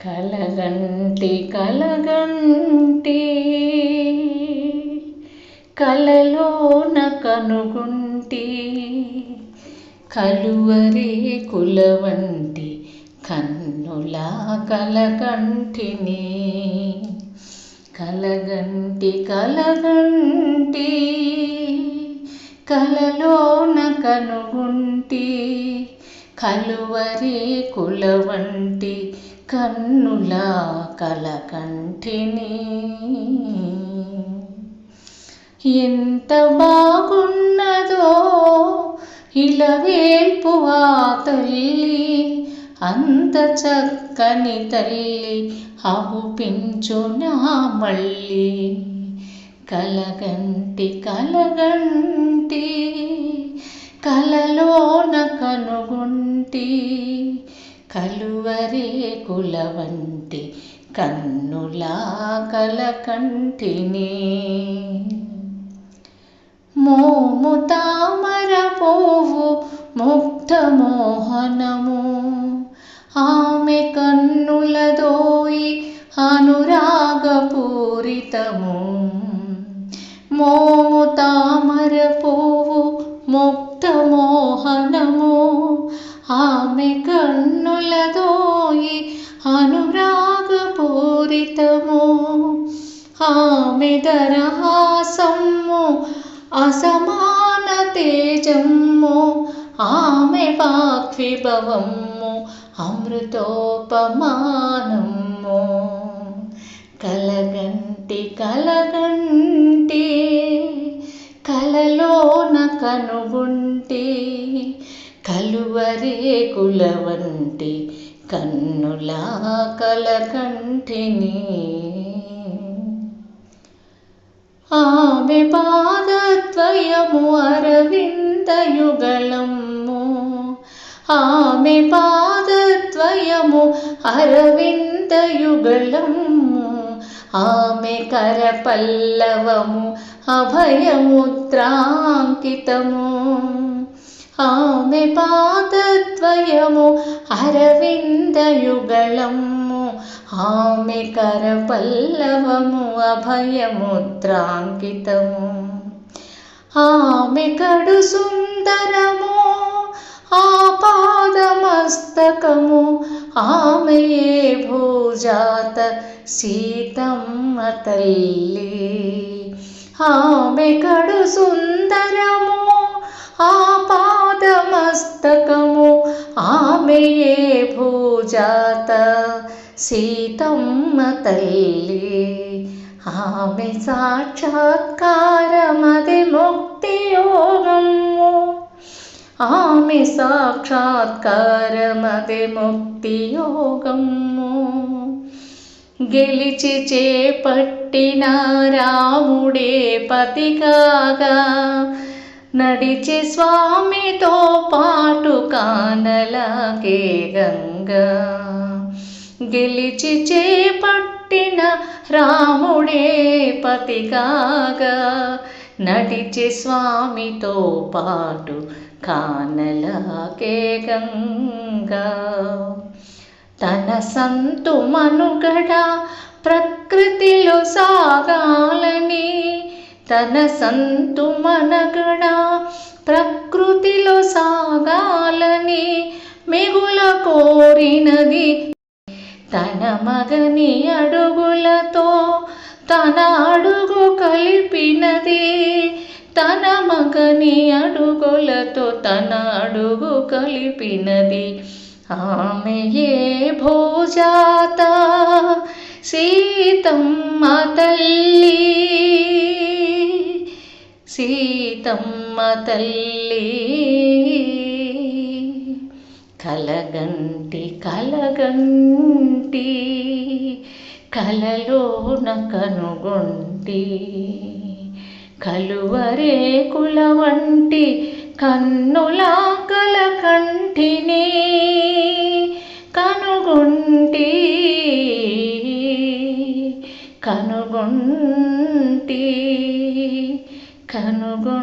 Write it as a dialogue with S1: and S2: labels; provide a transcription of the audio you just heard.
S1: కలగంటి కలగంటి కలలోన కనుగొంటి కలువరే కులవంటి కన్నుల కలకంటిని కలగంటి కలగంటి కలలోన కనుగొంటి కలువరే కులవంటి కన్నుల కలకంటిని ఎంత బాగున్నదో ఇలవేల్పు ఆ తల్లి అంత చక్కని తల్లి అగుపించునా మళ్ళీ కలగంటి కలగంటి కలలోన కనుగొంటి కలువరే కులవంటి కన్నుల కలకంటిని మోము తామర పువ్వు ముగ్ధ మోహనము ఆమె కన్నుల దోయి అనురాగపూరితము మోము తామర పువ్వు ముగ్ధ మోహనము ఆమె కన్నుల దోయి అనురాగపూరితము ఆమె దరహాసము అసమాన తేజము ఆమె వాగ్విభవము అమృతోపమానము కలగంటి కలగంటి కలలోన కనుగొంటి కలువరే కులవంటి కన్నుల కలకంటిని ఆమె పాదద్వయము అరవిందయుగళము ఆమె పాదద్వయము అరవిందయుగళము ఆమె కరపల్లవము అభయముద్రాంకితము ఆమె పాదద్వయము అరవిందయుగళము ఆమె కరపల్లవము అభయముద్రాంకితము ఆమె కడు సుందరము ఆ పాదమస్తకము ఆమెయే భూజాత సీతమ్మ తల్లి ఆమె కడు సుందరము ఆ పాదమస్తకము ఆమెయే భూజాత సీతమ్మ తల్లి ఆమె సాక్షాత్కారమది ముక్తి యోగము ఆమె సాక్షాత్కారమది ముక్తి యోగము గెలిచి చేపట్టిన రాముడే పతికాగా నడిచి స్వామితో పాటు కానలాగే గంగా గెలిచి చేపట్టిన రాముడే పతికాగా నడిచి స్వామితో పాటు కానలాగే గంగా తన సంతు మనుగడ ప్రకృతిలో సాగాలని తన సంతు మనుగడ ప్రకృతిలో సాగాలని మిగుల కోరినది తన మగని అడుగులతో తన అడుగు కలిపినది తన మగని అడుగులతో తన అడుగు కలిపినది ఆమెయే భూజాత సీతమ్మ తల్లి సీతమ్మ తల్లి కలగంటి కలగంటి కలలోన కనుగొంటి కలువరే కులవంటి కన్నుల కలకంటిని కనుగొంటి కనుగొంటి కనుగొంటి